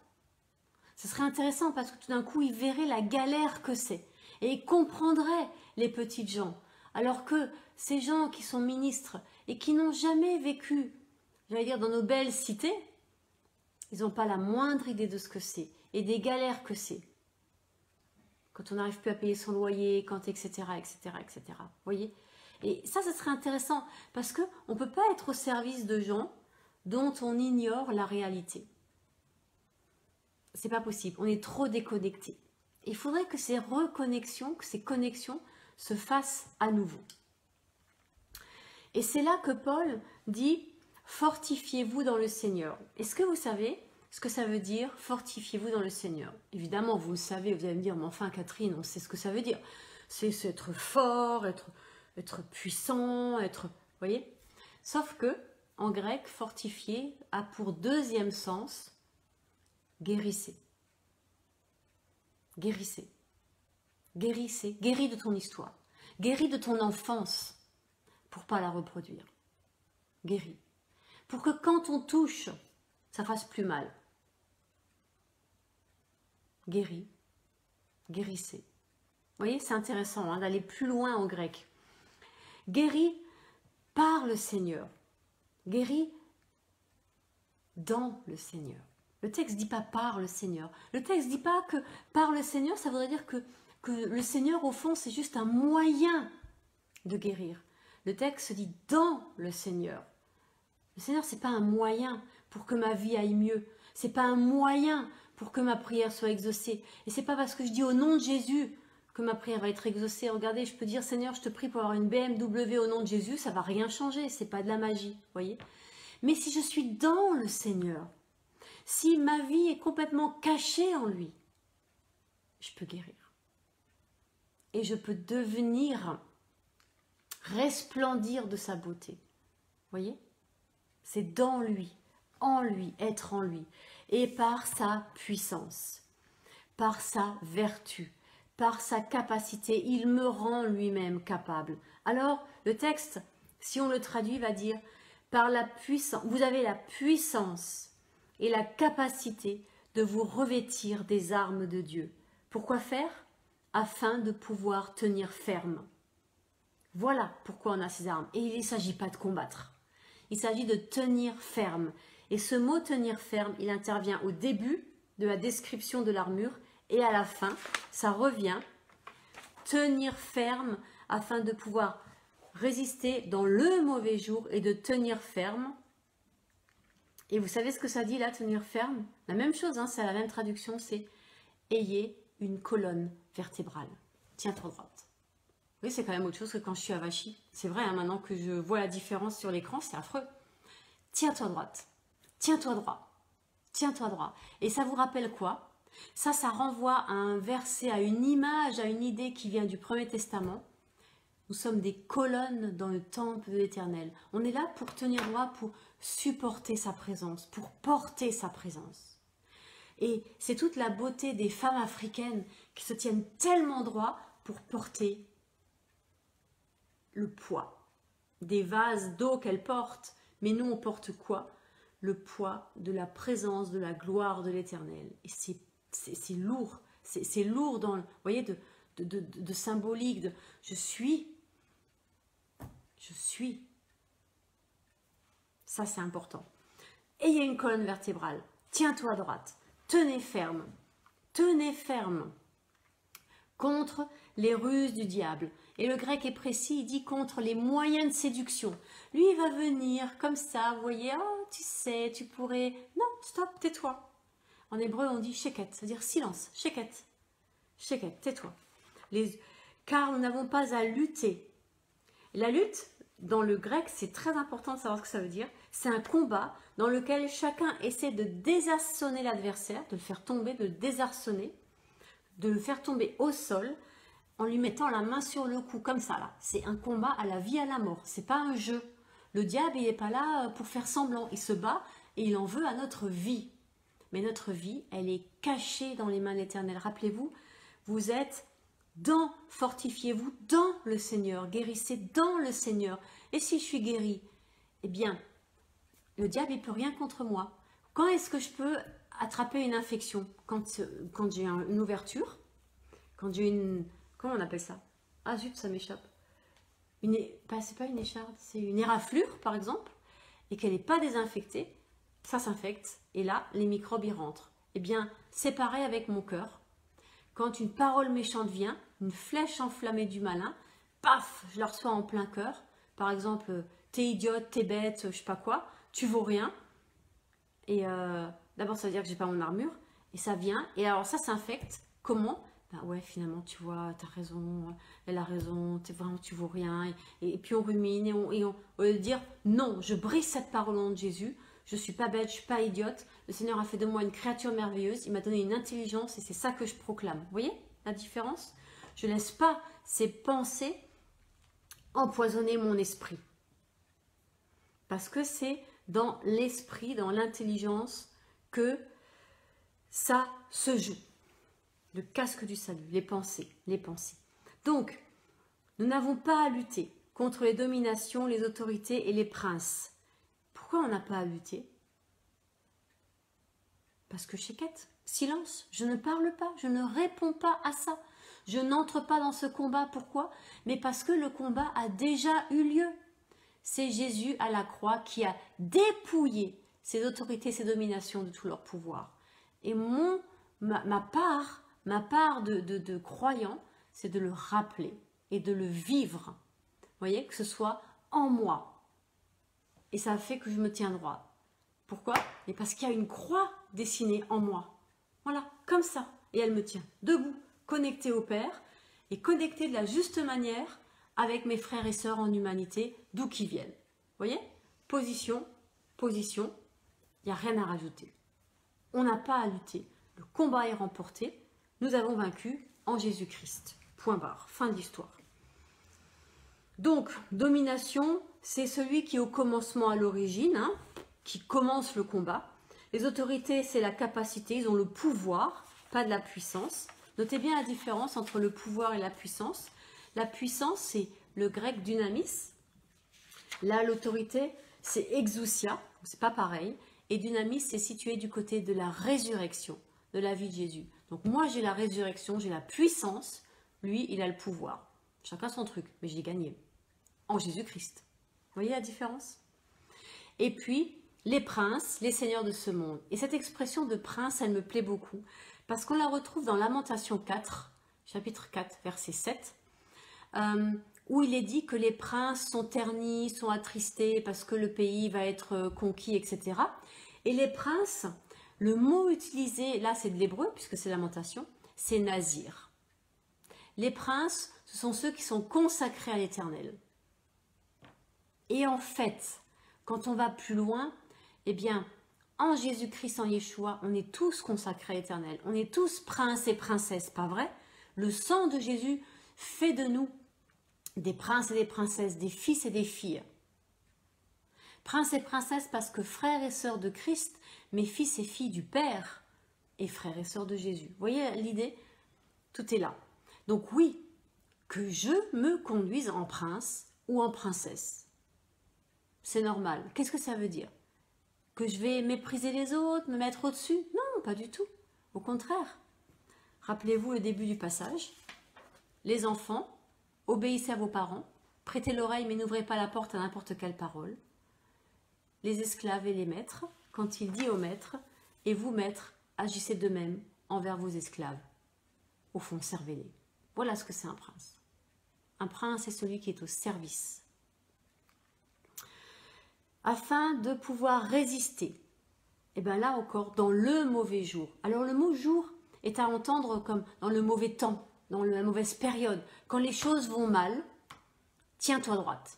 Ce serait intéressant parce que tout d'un coup, ils verraient la galère que c'est et ils comprendraient les petites gens. Alors que ces gens qui sont ministres et qui n'ont jamais vécu, j'allais dire, dans nos belles cités, ils n'ont pas la moindre idée de ce que c'est et des galères que c'est. Quand on n'arrive plus à payer son loyer, quand etc., etc., etc. Vous voyez? Et ça, ce serait intéressant parce qu'on ne peut pas être au service de gens dont on ignore la réalité. C'est pas possible, on est trop déconnecté. Il faudrait que ces reconnexions, que ces connexions se fassent à nouveau. Et c'est là que Paul dit « Fortifiez-vous dans le Seigneur ». Est-ce que vous savez ce que ça veut dire « Fortifiez-vous dans le Seigneur ». Évidemment, vous le savez, vous allez me dire « Mais enfin, Catherine, on sait ce que ça veut dire. C'est être fort, être puissant, être... » Vous voyez? Sauf que, en grec, « fortifier » a pour deuxième sens « guérissez ». Guérissez. Guérissez. Guéris de ton histoire. Guéris de ton enfance pour ne pas la reproduire. Guéris. Pour que quand on touche, ça fasse plus mal. Guéris. Guérissez. Vous voyez, c'est intéressant d'aller plus loin en grec. Guéris par le Seigneur. Guéris dans le Seigneur. Le texte ne dit pas par le Seigneur. Le texte ne dit pas que par le Seigneur, ça voudrait dire que le Seigneur, au fond, c'est juste un moyen de guérir. Le texte dit dans le Seigneur. Le Seigneur, ce n'est pas un moyen pour que ma vie aille mieux. Ce n'est pas un moyen pour que ma prière soit exaucée. Et ce n'est pas parce que je dis au nom de Jésus que ma prière va être exaucée. Regardez, je peux dire, Seigneur, je te prie pour avoir une BMW au nom de Jésus, ça ne va rien changer. Ce n'est pas de la magie, voyez. Mais si je suis dans le Seigneur, si ma vie est complètement cachée en lui, je peux guérir. Et je peux devenir, resplendir de sa beauté. Voyez? C'est dans lui, en lui, être en lui. Et par sa puissance, par sa vertu, par sa capacité, il me rend lui-même capable. Alors, le texte, si on le traduit, va dire, par la puissance, vous avez la puissance et la capacité de vous revêtir des armes de Dieu. Pourquoi faire? Afin de pouvoir tenir ferme. Voilà pourquoi on a ces armes. Et il ne s'agit pas de combattre. Il s'agit de tenir ferme. Et ce mot tenir ferme, il intervient au début de la description de l'armure et à la fin, ça revient. Tenir ferme afin de pouvoir résister dans le mauvais jour et de tenir ferme. Et vous savez ce que ça dit là, tenir ferme? La même chose, c'est la même traduction, c'est ayez une colonne vertébrale. Tiens-toi droite. Oui, c'est quand même autre chose que quand je suis avachie. C'est vrai, maintenant que je vois la différence sur l'écran, c'est affreux. Tiens-toi droite. Tiens-toi droit. Tiens-toi droit. Et ça vous rappelle quoi? Ça renvoie à un verset, à une image, à une idée qui vient du Premier Testament. Nous sommes des colonnes dans le temple de l'Éternel. On est là pour tenir droit, pour supporter sa présence, pour porter sa présence. Et c'est toute la beauté des femmes africaines qui se tiennent tellement droit pour porter le poids des vases d'eau qu'elles portent. Mais nous, on porte quoi? Le poids de la présence, de la gloire de l'Éternel. Et c'est lourd. C'est lourd dans, vous voyez, de symbolique. Je suis. Ça, c'est important. Ayez une colonne vertébrale. Tiens-toi droite. Tenez ferme. Tenez ferme contre les ruses du diable. Et le grec est précis, il dit contre les moyens de séduction. Lui, il va venir comme ça, vous voyez, oh, tu sais, tu pourrais... Non, stop, tais-toi. En hébreu, on dit sheket, c'est-à-dire silence, sheket. Sheket, tais-toi. Car nous n'avons pas à lutter. La lutte, dans le grec, c'est très important de savoir ce que ça veut dire. C'est un combat dans lequel chacun essaie de désarçonner l'adversaire, de le faire tomber, de le désarçonner, de le faire tomber au sol, en lui mettant la main sur le cou, comme ça là. C'est un combat à la vie, à la mort. C'est pas un jeu. Le diable, il n'est pas là pour faire semblant. Il se bat et il en veut à notre vie. Mais notre vie, elle est cachée dans les mains de l'Éternel. Rappelez-vous, vous êtes dans, fortifiez-vous dans le Seigneur. Guérissez dans le Seigneur. Et si je suis guérie, eh bien, le diable, il ne peut rien contre moi. Quand est-ce que je peux attraper une infection? Quand j'ai une ouverture, quand j'ai une... Comment on appelle ça? Ah zut, ça m'échappe. C'est pas une écharde, c'est une éraflure, par exemple, et qu'elle n'est pas désinfectée, ça s'infecte, et là, les microbes y rentrent. Eh bien, c'est pareil avec mon cœur. Quand une parole méchante vient, une flèche enflammée du malin, paf, je la reçois en plein cœur. Par exemple, t'es idiote, t'es bête, je sais pas quoi, tu vaux rien. Et d'abord, ça veut dire que j'ai pas mon armure. Et ça vient. Et alors, ça s'infecte. Comment? Ben ouais, finalement, tu vois, t'as raison, elle a raison, vraiment, tu vaux rien. Et puis, on rumine et on veut dire non, je brise cette parole au nom de Jésus. Je suis pas bête, je suis pas idiote. Le Seigneur a fait de moi une créature merveilleuse. Il m'a donné une intelligence et c'est ça que je proclame. Vous voyez la différence? Je ne laisse pas ces pensées empoisonner mon esprit. Parce que c'est dans l'esprit, dans l'intelligence que ça se joue. Le casque du salut, les pensées, les pensées. Donc, nous n'avons pas à lutter contre les dominations, les autorités et les princes. Pourquoi on n'a pas à lutter? Parce que chéquette, silence, je ne parle pas, je ne réponds pas à ça. Je n'entre pas dans ce combat. Pourquoi? Mais parce que le combat a déjà eu lieu. C'est Jésus à la croix qui a dépouillé ces autorités, ces dominations de tout leur pouvoir. Et ma part de croyant, c'est de le rappeler et de le vivre. Vous voyez, que ce soit en moi. Et ça fait que je me tiens droit. Pourquoi? Et parce qu'il y a une croix dessinée en moi. Voilà, comme ça. Et elle me tient debout, connectée au Père et connectée de la juste manière avec mes frères et sœurs en humanité, d'où qu'ils viennent. Vous voyez? Position, position, il n'y a rien à rajouter. On n'a pas à lutter. Le combat est remporté. Nous avons vaincu en Jésus-Christ. Point barre. Fin de l'histoire. Donc, domination, c'est celui qui est au commencement à l'origine, hein, qui commence le combat. Les autorités, c'est la capacité, ils ont le pouvoir, pas de la puissance. Notez bien la différence entre le pouvoir et la puissance. La puissance, c'est le grec dynamis. Là, l'autorité, c'est exousia, c'est pas pareil. Et dynamis, c'est situé du côté de la résurrection, de la vie de Jésus. Donc moi, j'ai la résurrection, j'ai la puissance. Lui, il a le pouvoir. Chacun son truc, mais j'ai gagné. En Jésus-Christ. Vous voyez la différence? Et puis, les princes, les seigneurs de ce monde. Et cette expression de prince, elle me plaît beaucoup. Parce qu'on la retrouve dans Lamentation 4, chapitre 4, verset 7. Où il est dit que les princes sont ternis, sont attristés parce que le pays va être conquis, etc. Et les princes, le mot utilisé, là c'est de l'hébreu, puisque c'est Lamentation, c'est nazir. Les princes, ce sont ceux qui sont consacrés à l'Éternel. Et en fait, quand on va plus loin, eh bien, en Jésus-Christ, en Yeshua, on est tous consacrés à l'Éternel. On est tous princes et princesses, pas vrai? Le sang de Jésus fait de nous des princes et des princesses, des fils et des filles. Princes et princesses parce que frères et sœurs de Christ, mais fils et filles du Père et frères et sœurs de Jésus. Vous voyez l'idée? Tout est là. Donc oui, que je me conduise en prince ou en princesse. C'est normal. Qu'est-ce que ça veut dire? Que je vais mépriser les autres, me mettre au-dessus? Non, pas du tout. Au contraire. Rappelez-vous le début du passage. Les enfants, obéissez à vos parents, prêtez l'oreille mais n'ouvrez pas la porte à n'importe quelle parole. Les esclaves et les maîtres, quand il dit aux maîtres, et vous maîtres, agissez de même envers vos esclaves. Au fond, servez-les. Voilà ce que c'est un prince. Un prince est celui qui est au service. Afin de pouvoir résister, et bien là encore, dans le mauvais jour. Alors le mot jour est à entendre comme dans le mauvais temps, dans la mauvaise période. Quand les choses vont mal, tiens-toi droite.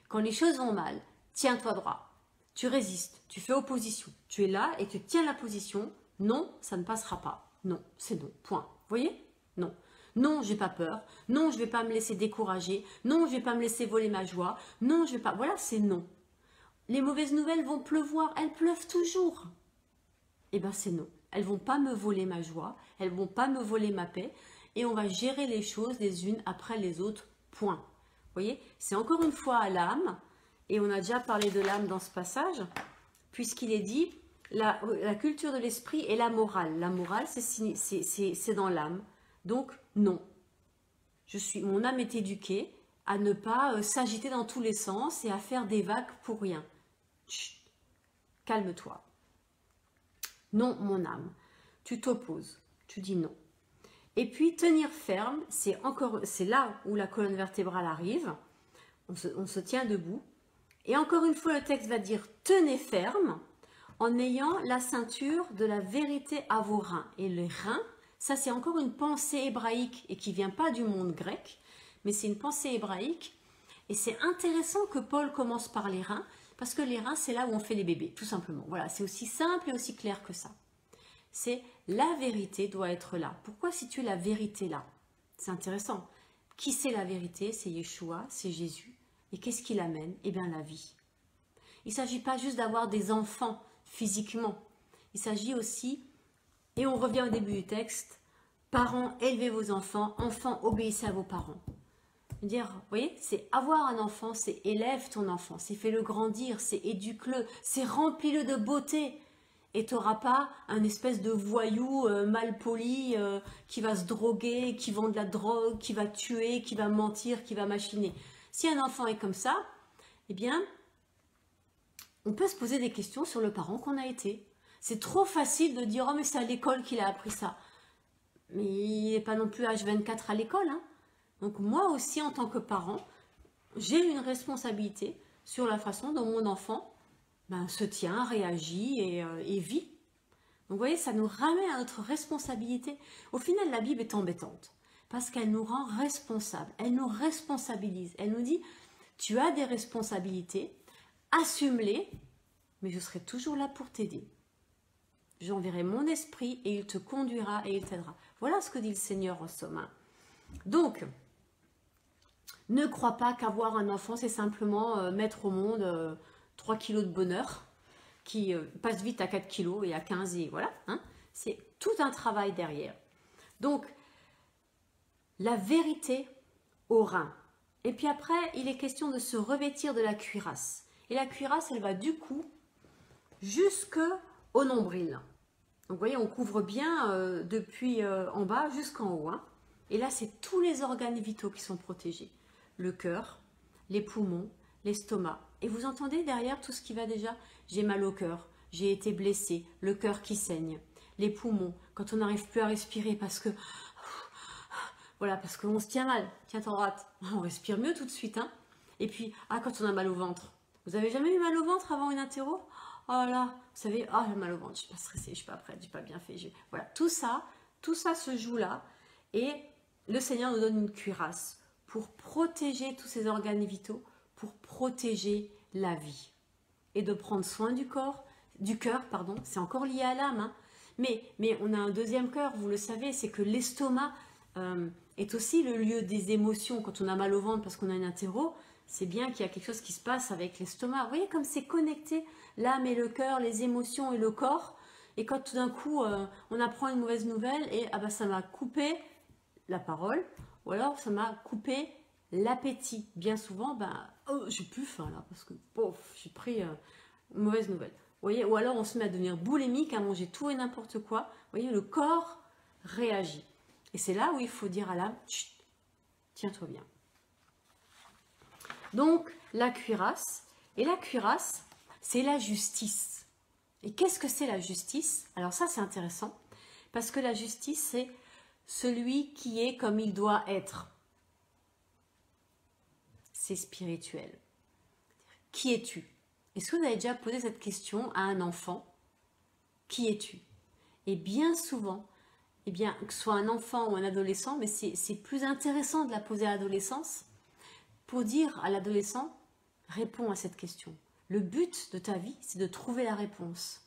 Quand les choses vont mal, tiens-toi droit. Tu résistes, tu fais opposition. Tu es là et tu tiens la position. Non, ça ne passera pas. Non, c'est non. Point. Vous voyez? Non. Non, j'ai pas peur. Non, je ne vais pas me laisser décourager. Non, je ne vais pas me laisser voler ma joie. Non, je vais pas. Voilà, c'est non. Les mauvaises nouvelles vont pleuvoir. Elles pleuvent toujours. Eh bien, c'est non. Elles vont pas me voler ma joie. Elles vont pas me voler ma paix. Et on va gérer les choses les unes après les autres. Point. Vous voyez? C'est encore une fois à l'âme. Et on a déjà parlé de l'âme dans ce passage. Puisqu'il est dit la culture de l'esprit et la morale. La morale, c'est dans l'âme. Donc, non. Mon âme est éduquée à ne pas s'agiter dans tous les sens et à faire des vagues pour rien. Chut, calme-toi. Non, mon âme. Tu t'opposes. Tu dis non. Et puis tenir ferme, c'est là où la colonne vertébrale arrive. On se tient debout. Et encore une fois, le texte va dire tenez ferme en ayant la ceinture de la vérité à vos reins. Et les reins, ça c'est encore une pensée hébraïque et qui vient pas du monde grec, mais c'est une pensée hébraïque. Et c'est intéressant que Paul commence par les reins, parce que les reins, c'est là où on fait les bébés, tout simplement. Voilà, c'est aussi simple et aussi clair que ça. C'est la vérité doit être là. Pourquoi situer la vérité là? C'est intéressant. Qui c'est la vérité? C'est Yeshua, c'est Jésus. Et qu'est-ce qu'il amène? Eh bien la vie. Il ne s'agit pas juste d'avoir des enfants physiquement. Il s'agit aussi, et on revient au début du texte, parents, élevez vos enfants, enfants, obéissez à vos parents. Dire, vous voyez, c'est avoir un enfant, c'est élève ton enfant, c'est fais-le grandir, c'est éduque-le, c'est remplis-le de beauté. Et tu n'auras pas un espèce de voyou mal poli qui va se droguer, qui vend de la drogue, qui va tuer, qui va mentir, qui va machiner. Si un enfant est comme ça, eh bien, on peut se poser des questions sur le parent qu'on a été. C'est trop facile de dire « Oh, mais c'est à l'école qu'il a appris ça ». Mais il n'est pas non plus H24 à l'école. Hein. Donc moi aussi, en tant que parent, j'ai une responsabilité sur la façon dont mon enfant se tient, réagit et vit. Donc vous voyez, ça nous ramène à notre responsabilité. Au final, la Bible est embêtante parce qu'elle nous rend responsables, elle nous responsabilise. Elle nous dit, tu as des responsabilités, assume-les, mais je serai toujours là pour t'aider. J'enverrai mon esprit et il te conduira et il t'aidera. Voilà ce que dit le Seigneur en somme. Donc, ne crois pas qu'avoir un enfant, c'est simplement mettre au monde 3 kilos de bonheur qui passe vite à 4 kilos et à 15 et voilà. Hein. C'est tout un travail derrière. Donc, la vérité au rein. Et puis après, il est question de se revêtir de la cuirasse. Et la cuirasse, elle va du cou jusqu'au nombril. Donc, vous voyez, on couvre bien depuis en bas jusqu'en haut. Hein. Et là, c'est tous les organes vitaux qui sont protégés. Le cœur, les poumons, l'estomac. Et vous entendez derrière tout ce qui va déjà? J'ai mal au cœur, j'ai été blessé, le cœur qui saigne, les poumons, quand on n'arrive plus à respirer parce que... Voilà, parce qu'on se tient mal. Tiens, t'en rates. On respire mieux tout de suite. Hein. Et puis, quand on a mal au ventre. Vous avez jamais eu mal au ventre avant une interro? Oh là, vous savez, j'ai mal au ventre, je suis pas stressée, je suis pas prête, j'ai pas bien fait. Voilà, tout ça se joue là. Et le Seigneur nous donne une cuirasse pour protéger tous ces organes vitaux, pour protéger la vie. Et de prendre soin du cœur, pardon, c'est encore lié à l'âme. Hein. Mais on a un deuxième cœur, vous le savez, c'est que l'estomac est aussi le lieu des émotions. Quand on a mal au ventre parce qu'on a une interro, c'est bien qu'il y a quelque chose qui se passe avec l'estomac. Vous voyez comme c'est connecté, l'âme et le cœur, les émotions et le corps. Et quand tout d'un coup, on apprend une mauvaise nouvelle et ça m'a coupé la parole, ou alors ça m'a coupé l'appétit. Bien souvent, j'ai plus faim là, parce que j'ai pris une mauvaise nouvelle. Vous voyez, ou alors on se met à devenir boulémique, à manger tout et n'importe quoi. Vous voyez, le corps réagit. Et c'est là où il faut dire à l'âme, tiens-toi bien. Donc, la cuirasse. Et la cuirasse, c'est la justice. Et qu'est-ce que c'est la justice? Alors ça, c'est intéressant. Parce que la justice, c'est celui qui est comme il doit être. C'est spirituel. Qui es-tu? Est-ce que vous avez déjà posé cette question à un enfant? Qui es-tu? Et bien souvent, que ce soit un enfant ou un adolescent, mais c'est plus intéressant de la poser à l'adolescence pour dire à l'adolescent, réponds à cette question. Le but de ta vie, c'est de trouver la réponse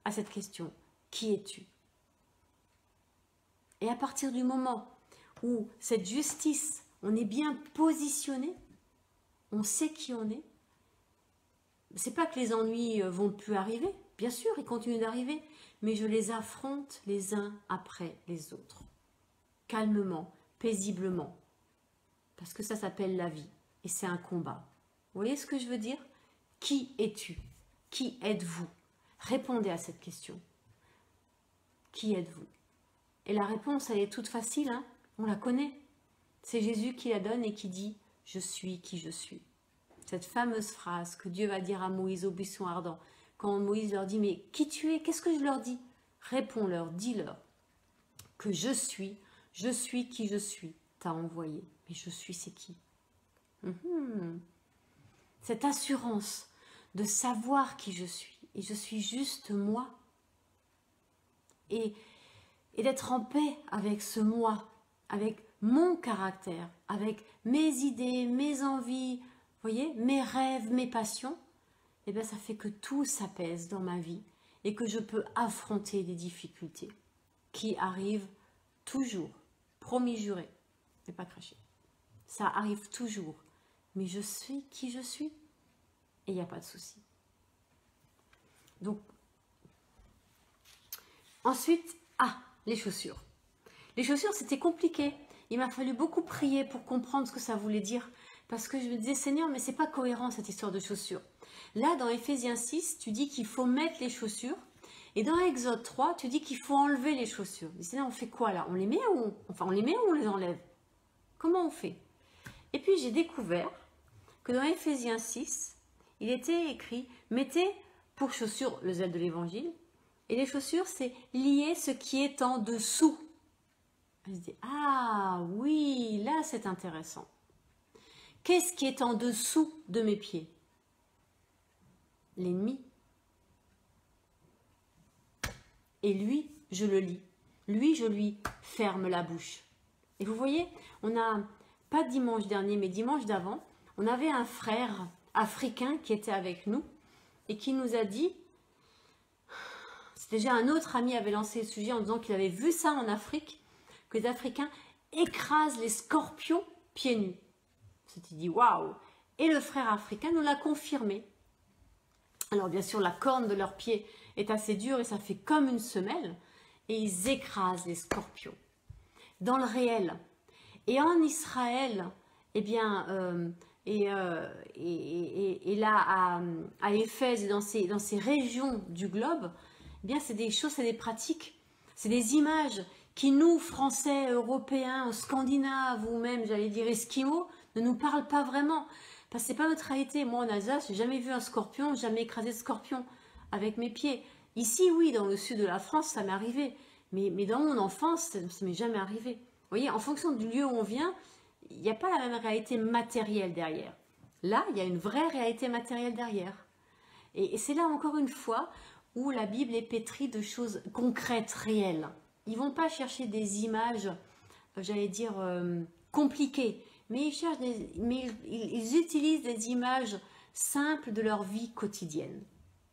à cette question. Qui es-tu? Et à partir du moment où cette justice, on est bien positionné, on sait qui on est, c'est pas que les ennuis vont plus arriver, bien sûr, ils continuent d'arriver, mais je les affronte les uns après les autres, calmement, paisiblement, parce que ça s'appelle la vie, et c'est un combat. Vous voyez ce que je veux dire? Qui es-tu? Qui êtes-vous? Répondez à cette question. Qui êtes-vous? Et la réponse, elle est toute facile, hein, on la connaît. C'est Jésus qui la donne et qui dit « Je suis qui je suis ». Cette fameuse phrase que Dieu va dire à Moïse au buisson ardent. Quand Moïse leur dit « Mais qui tu es? Qu'est-ce que je leur dis ?» Réponds-leur, dis-leur que je suis Je suis qui je suis, t'as envoyé. Mais je suis, c'est qui? Cette assurance de savoir qui je suis. Et je suis juste moi. Et d'être en paix avec ce moi, avec mon caractère, avec mes idées, mes envies, vous voyez, mes rêves, mes passions, et bien ça fait que tout s'apaise dans ma vie et que je peux affronter des difficultés qui arrivent toujours, promis juré, mais pas cracher. Ça arrive toujours, mais je suis qui je suis et il n'y a pas de souci. Donc, ensuite, les chaussures. Les chaussures, c'était compliqué. Il m'a fallu beaucoup prier pour comprendre ce que ça voulait dire. Parce que je me disais, Seigneur, mais c'est pas cohérent cette histoire de chaussures. Là, dans Éphésiens 6, tu dis qu'il faut mettre les chaussures. Et dans Exode 3, tu dis qu'il faut enlever les chaussures. Mais Seigneur, on fait quoi là? On les met ou on les enlève? Comment on fait? Et puis j'ai découvert que dans Éphésiens 6, il était écrit, mettez pour chaussures le zèle de l'évangile. Et les chaussures, c'est lier ce qui est en dessous. Je dis, ah oui, là c'est intéressant. Qu'est-ce qui est en dessous de mes pieds? L'ennemi. Et lui, je le lis. Lui, je lui ferme la bouche. Et vous voyez, on n'a pas dimanche dernier, mais dimanche d'avant, on avait un frère africain qui était avec nous et qui nous a dit, déjà un autre ami avait lancé le sujet en disant qu'il avait vu ça en Afrique, que les Africains écrasent les scorpions pieds nus. On s'était dit waouh! Et le frère africain nous l'a confirmé. Alors bien sûr, la corne de leurs pieds est assez dure et ça fait comme une semelle. Et ils écrasent les scorpions. Dans le réel. Et en Israël, eh bien, et là à Éphèse et dans ces régions du globe, eh bien c'est des choses, c'est des pratiques, c'est des images qui nous, Français, Européens, Scandinaves ou même, j'allais dire, Esquimaux, ne nous parlent pas vraiment. Parce que ce n'est pas notre réalité. Moi, en Alsace, je n'ai jamais vu un scorpion, jamais écrasé de scorpion avec mes pieds. Ici, oui, dans le sud de la France, ça m'est arrivé. Mais dans mon enfance, ça ne m'est jamais arrivé. Vous voyez, en fonction du lieu où on vient, il n'y a pas la même réalité matérielle derrière. Là, il y a une vraie réalité matérielle derrière. Et c'est là, encore une fois, où la Bible est pétrie de choses concrètes, réelles. Ils ne vont pas chercher des images, j'allais dire, compliquées, mais ils utilisent des images simples de leur vie quotidienne.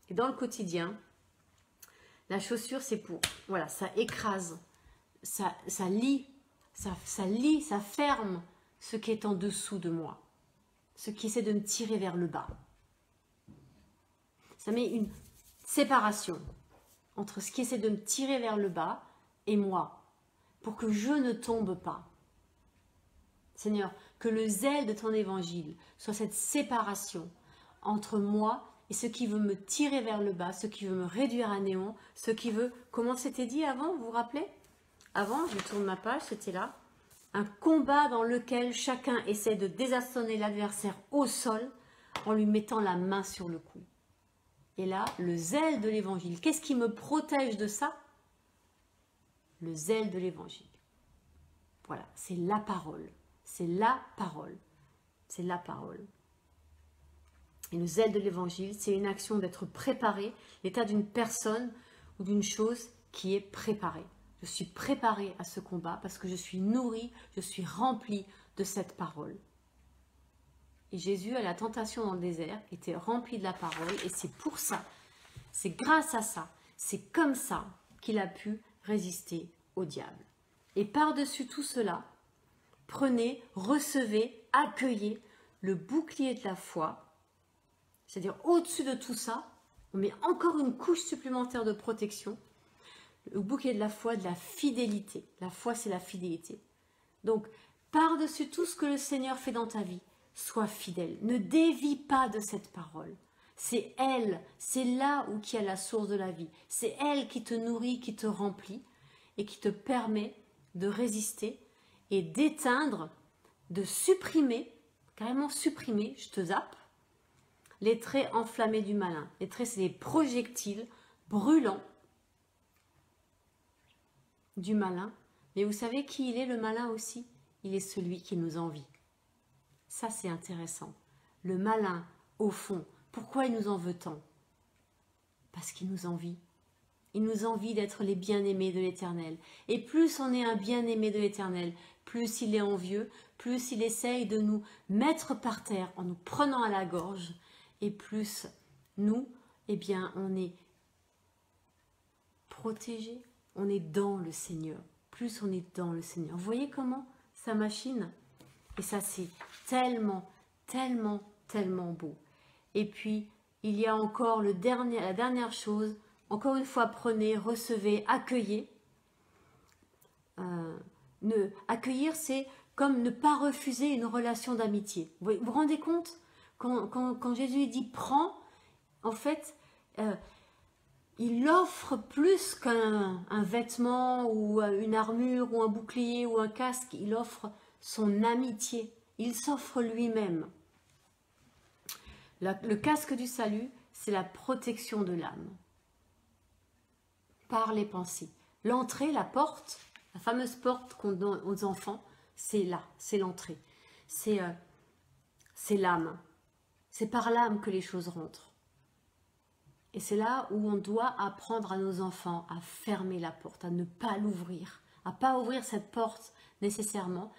Et dans le quotidien, la chaussure, c'est pour, voilà, ça écrase, ça lie, ça ferme ce qui est en dessous de moi, ce qui essaie de me tirer vers le bas. Ça met une séparation entre ce qui essaie de me tirer vers le bas et moi, pour que je ne tombe pas. Seigneur, que le zèle de ton évangile soit cette séparation entre moi et ce qui veut me tirer vers le bas, ce qui veut me réduire à néant, ce qui veut, comment c'était dit avant, vous vous rappelez? Avant, je tourne ma page, c'était là, un combat dans lequel chacun essaie de désarçonner l'adversaire au sol en lui mettant la main sur le cou. Et là, le zèle de l'évangile, qu'est-ce qui me protège de ça? Le zèle de l'évangile. Voilà, c'est la parole. C'est la parole. C'est la parole. Et le zèle de l'évangile, c'est une action d'être préparé, l'état d'une personne ou d'une chose qui est préparée. Je suis préparée à ce combat parce que je suis nourrie, je suis remplie de cette parole. Et Jésus, à la tentation dans le désert, était rempli de la parole et c'est pour ça, c'est grâce à ça, c'est comme ça qu'il a pu résister au diable. Et par-dessus tout cela, prenez, recevez, accueillez le bouclier de la foi. C'est-à-dire au-dessus de tout ça, on met encore une couche supplémentaire de protection. Le bouclier de la foi, de la fidélité. La foi, c'est la fidélité. Donc, par-dessus tout ce que le Seigneur fait dans ta vie, sois fidèle. Ne dévie pas de cette parole. C'est elle, c'est là où qui a la source de la vie. C'est elle qui te nourrit, qui te remplit et qui te permet de résister et d'éteindre, de supprimer, carrément supprimer, je te zappe, les traits enflammés du malin. Les traits, c'est des projectiles brûlants du malin Mais vous savez qui il est, le malin aussi? Il est celui qui nous envie. Ça, c'est intéressant. Le malin, au fond, pourquoi il nous en veut tant? Parce qu'il nous envie. Il nous envie d'être les bien-aimés de l'Éternel. Et plus on est un bien-aimé de l'Éternel, plus il est envieux, plus il essaye de nous mettre par terre en nous prenant à la gorge, et plus nous, eh bien, on est protégés, on est dans le Seigneur. Plus on est dans le Seigneur. Vous voyez comment ça machine? Et ça, c'est tellement, tellement, tellement beau. Et puis, il y a encore la dernière chose. Encore une fois, prenez, recevez, accueillez. Accueillir, c'est comme ne pas refuser une relation d'amitié. Vous vous rendez compte? Quand Jésus dit « prends », en fait, il offre plus qu'un vêtement ou une armure ou un bouclier ou un casque. Il offre son amitié. Il s'offre lui-même. Le casque du salut, c'est la protection de l'âme par les pensées. L'entrée, la porte, la fameuse porte qu'on donne aux enfants, c'est là, c'est l'entrée. C'est l'âme. C'est par l'âme que les choses rentrent. Et c'est là où on doit apprendre à nos enfants à fermer la porte, à ne pas l'ouvrir, à ne pas ouvrir cette porte nécessairement,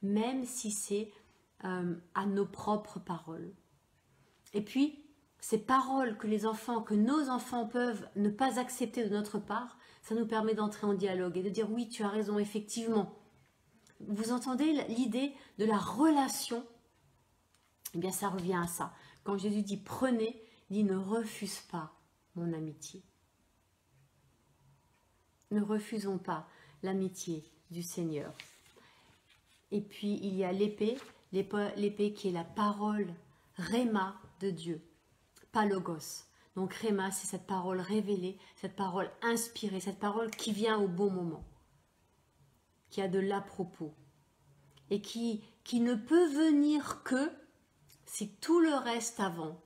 même si c'est à nos propres paroles. Et puis, ces paroles que nos enfants peuvent ne pas accepter de notre part, ça nous permet d'entrer en dialogue et de dire oui, tu as raison, effectivement. Vous entendez l'idée de la relation? Eh bien, ça revient à ça. Quand Jésus dit prenez, il dit ne refuse pas mon amitié. Ne refusons pas l'amitié du Seigneur. Et puis, il y a l'épée qui est la parole Réma de Dieu, pas Logos. Donc Réma, c'est cette parole révélée, cette parole inspirée, cette parole qui vient au bon moment, qui a de l'à-propos et qui ne peut venir que si tout le reste avant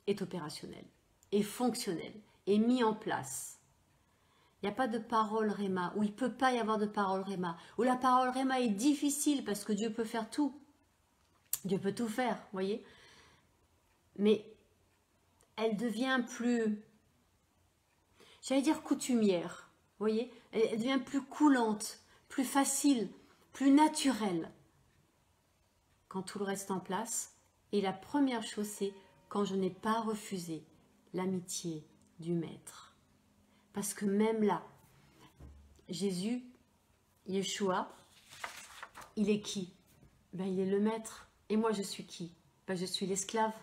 est opérationnel, est fonctionnel, est mis en place. Il n'y a pas de parole Réma, ou il ne peut pas y avoir de parole Réma, ou la parole Réma est difficile parce que Dieu peut faire tout. Dieu peut tout faire, vous voyez. Mais elle devient plus, j'allais dire coutumière, vous voyez. Elle devient plus coulante, plus facile, plus naturelle quand tout le reste en place. Et la première chose, c'est quand je n'ai pas refusé l'amitié du Maître. Parce que même là, Jésus, Yeshua, il est qui? Ben, il est le Maître. Et moi, je suis qui? Ben, je suis l'esclave.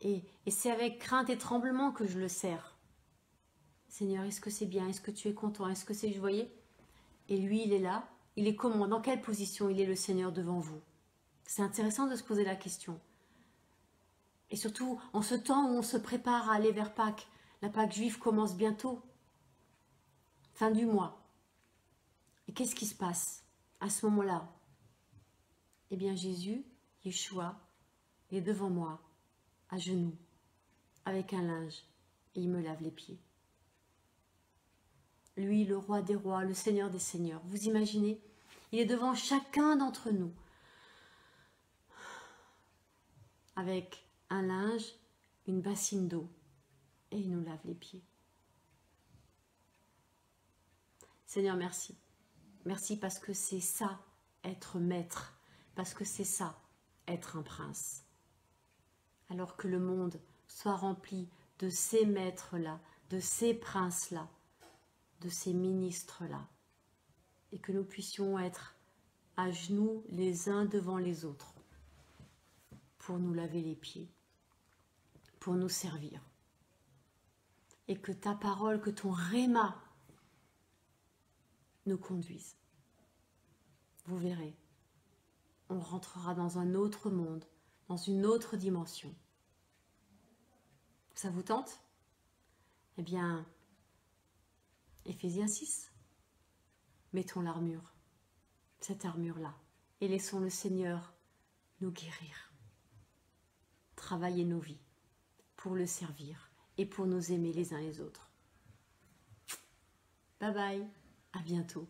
Et c'est avec crainte et tremblement que je le sers. Seigneur, est-ce que c'est bien? Est-ce que tu es content? Est-ce que c'est... Vous voyez? Et lui, il est là. Il est comment? Dans quelle position il est le Seigneur devant vous? C'est intéressant de se poser la question. Et surtout, en ce temps où on se prépare à aller vers Pâques, la Pâques juive commence bientôt. Fin du mois. Et qu'est-ce qui se passe à ce moment-là? Eh bien, Jésus, Yeshua, est devant moi, à genoux, avec un linge, et il me lave les pieds. Lui, le roi des rois, le Seigneur des seigneurs, vous imaginez? Il est devant chacun d'entre nous, avec un linge, une bassine d'eau, et il nous lave les pieds. Seigneur, merci. Merci parce que c'est ça, être maître, parce que c'est ça, être un prince. Alors que le monde soit rempli de ces maîtres-là, de ces princes-là, de ces ministres-là, et que nous puissions être à genoux les uns devant les autres pour nous laver les pieds, pour nous servir. Et que ta parole, que ton réma nous conduise. Vous verrez, on rentrera dans un autre monde, dans une autre dimension. Ça vous tente? Eh bien, Éphésiens 6, mettons l'armure, cette armure-là, et laissons le Seigneur nous guérir, travailler nos vies pour le servir et pour nous aimer les uns les autres. Bye bye, À bientôt.